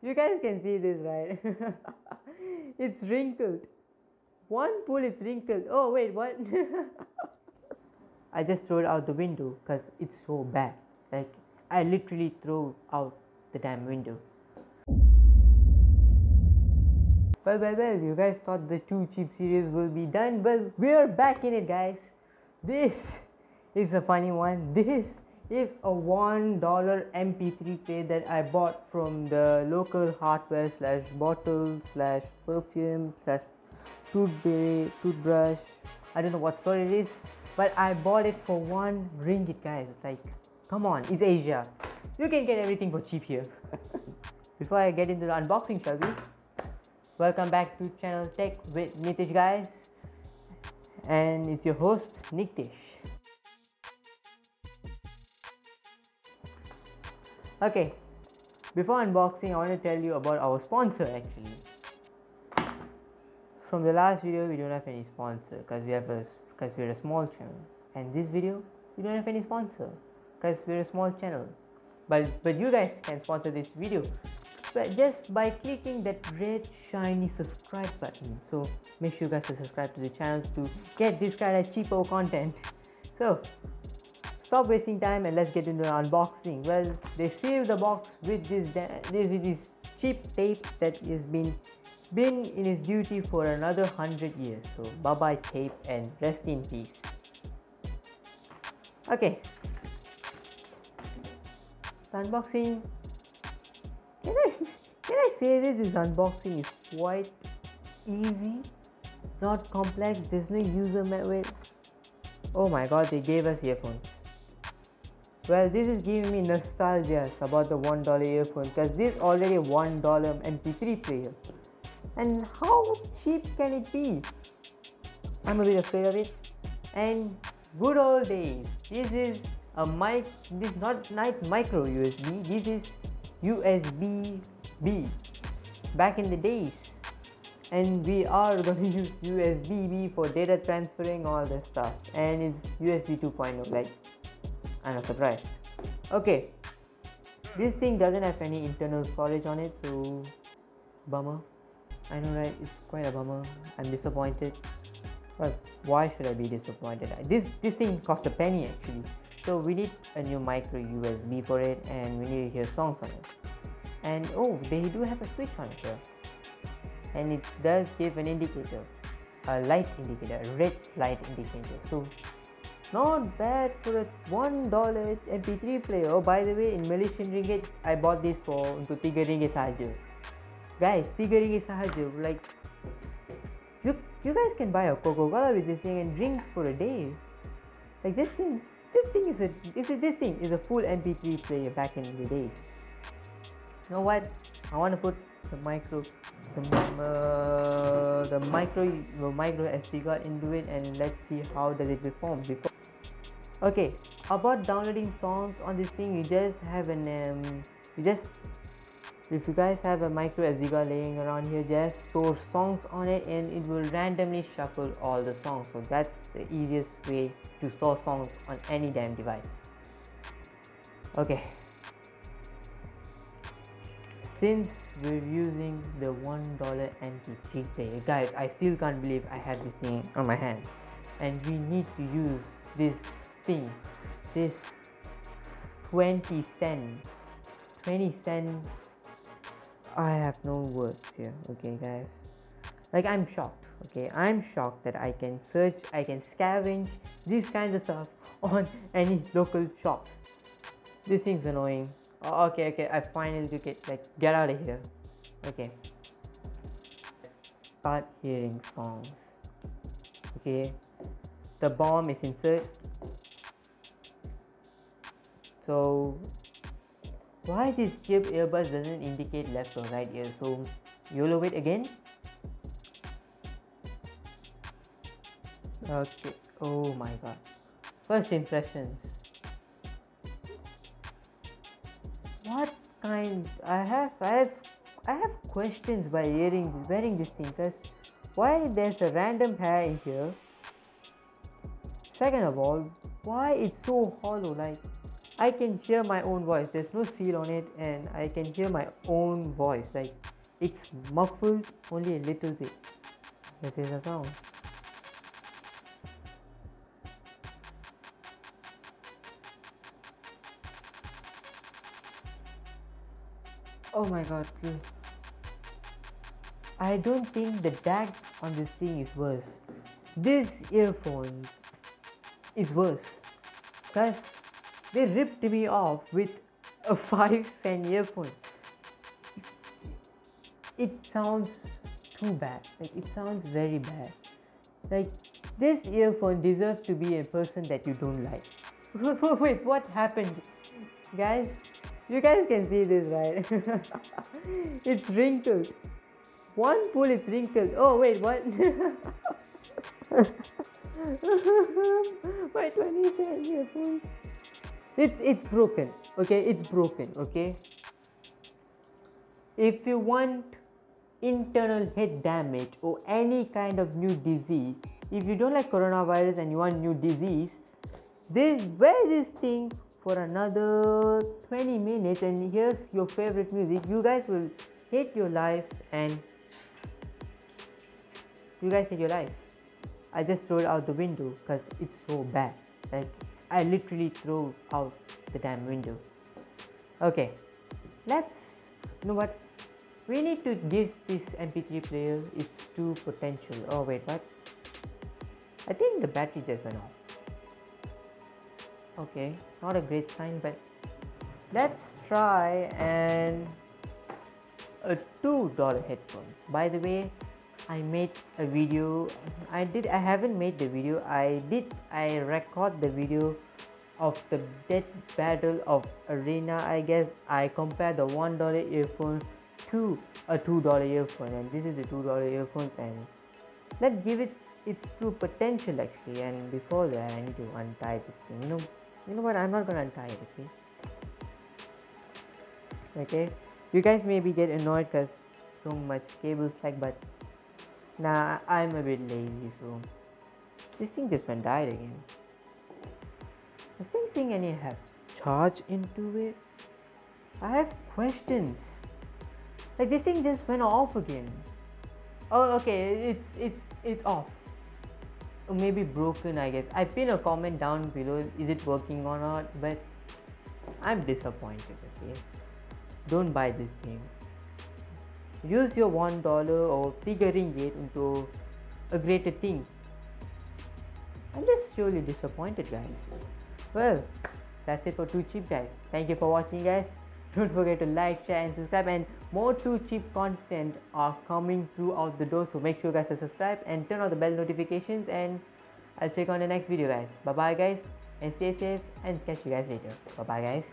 You guys can see this, right? It's wrinkled. One pull, it's wrinkled. Oh wait, what? I just threw it out the window because it's so bad. Like, I literally threw out the damn window. Well, you guys thought the Too Cheap series will be done. Well, we're back in it, guys. This is a funny one. This is a $1 MP3 player that I bought from the local hardware slash bottle slash perfume slash toothbrush. I don't know what store it is, but I bought it for 1 ringgit, guys. Like, come on, it's Asia. You can get everything for cheap here. Before I get into the unboxing, shall we? Welcome back to Channel Tech with Nikthesh, guys, and it's your host Nikthesh. Okay, before unboxing, I want to tell you about our sponsor. Actually, from the last video, we don't have any sponsor because we're a small channel, and this video we don't have any sponsor because we're a small channel. But you guys can sponsor this video. But just by clicking that red shiny subscribe button. So make sure you guys to subscribe to the channel to get this kind of cheapo content. So stop wasting time and let's get into the unboxing. Well, they sealed the box with this cheap tape that has been in its duty for another 100 years. So bye bye tape and rest in peace. Okay, the unboxing. Can I say this unboxing is quite easy, not complex. There's no user manual. Oh my god, they gave us earphones. Well, this is giving me nostalgia about the $1 earphone because this is already a $1 MP3 player. And how cheap can it be? I'm a bit afraid of it. And good old days. This is a mic. This is not micro USB. This is USB-B back in the days, and we are going to use USB-B for data transferring all this stuff, and it's USB 2.0. like, I'm not surprised. Okay, this thing doesn't have any internal storage on it, so bummer. I know, right? It's quite a bummer. I'm disappointed. Well, why should I be disappointed? This thing cost a penny actually. So we need a new micro USB for it, and we need to hear songs on it. And oh, they do have a switch on it here, and it does give an indicator, a light indicator, a red light indicator. So not bad for a $1 MP3 player. Oh, by the way, in Malaysian ringgit, I bought this for untuk 3 ringgit sahaja. Guys, 3 ringgit sahaja. Like, you guys can buy a Coca-Cola with this thing and drink for a day. Like, this thing is a full MP3 player back in the days. You know what? I want to put the micro SD card into it, and let's see how does it perform. Okay, about downloading songs on this thing, you just have if you guys have a micro SD card laying around here, just store songs on it and it will randomly shuffle all the songs. So that's the easiest way to store songs on any damn device. Okay, since we're using the $1 MP3 player, guys, I still can't believe I have this thing on my hand, and we need to use this thing, this 20 cent. I have no words here. Okay, guys, like, I'm shocked. Okay, I'm shocked that I can search, I can scavenge these kinds of stuff on any local shop. This thing's annoying. Oh, okay, I finally took it. Like, get out of here. Okay, start hearing songs. Okay, the bomb is insert. So why this chip earbuds doesn't indicate left or right ear? So YOLO it again. Okay, oh my god, first impressions. What kind? I have questions by wearing this thing, because why there's a random hair in here? Second of all, why it's so hollow? Like, I can hear my own voice. There's no seal on it, and I can hear my own voice. Like, it's muffled only a little bit. This is the sound. Oh my god, I don't think the DAC on this thing is worse. This earphone is worse. Guys, they ripped me off with a 5-cent earphone. It sounds too bad. Like, it sounds very bad. Like, this earphone deserves to be a person that you don't like. Wait, what happened? Guys, you guys can see this, right? It's wrinkled. One pull, it's wrinkled. Oh wait, what? My 20-cent earphones. It's broken. Okay, it's broken. Okay. If you want internal head damage or any kind of new disease, if you don't like coronavirus and you want new disease, wear this thing for another 20 minutes and here's your favorite music. You guys will hate your life, and you guys hate your life. I just throw it out the window because it's so bad. Like, I literally throw out the damn window. Okay, you know what? We need to give this MP3 player its true potential. Oh wait, what? I think the battery just went off. Okay, not a great sign, but let's try a $2 headphones. By the way, I made a video. I haven't made the video. I record the video of the dead battle of Arena. I guess I compared the $1 earphone to a $2 earphone, and this is the $2 earphones, and let's give it its true potential actually. And before that, I need to untie this thing. You know what? I'm not gonna untie it. Okay. You guys maybe get annoyed because so much cable slack, but nah, I'm a bit lazy, so this thing just went died again. Does this thing any have charge into it? I have questions. Like, this thing just went off again. Oh, okay, it's off. Or maybe broken, I guess. I pin a comment down below, is it working or not, but I'm disappointed, okay? Don't buy this thing. Use your $1 or figuring it into a greater thing. I'm just surely disappointed, guys. Well, that's it for Too Cheap, guys. Thank you for watching, guys. Don't forget to like, share and subscribe, and more Too Cheap content are coming throughout the door, so make sure you guys are subscribed and turn on the bell notifications, and I'll check on the next video, guys. Bye bye, guys, and stay safe, and catch you guys later. Bye bye, guys.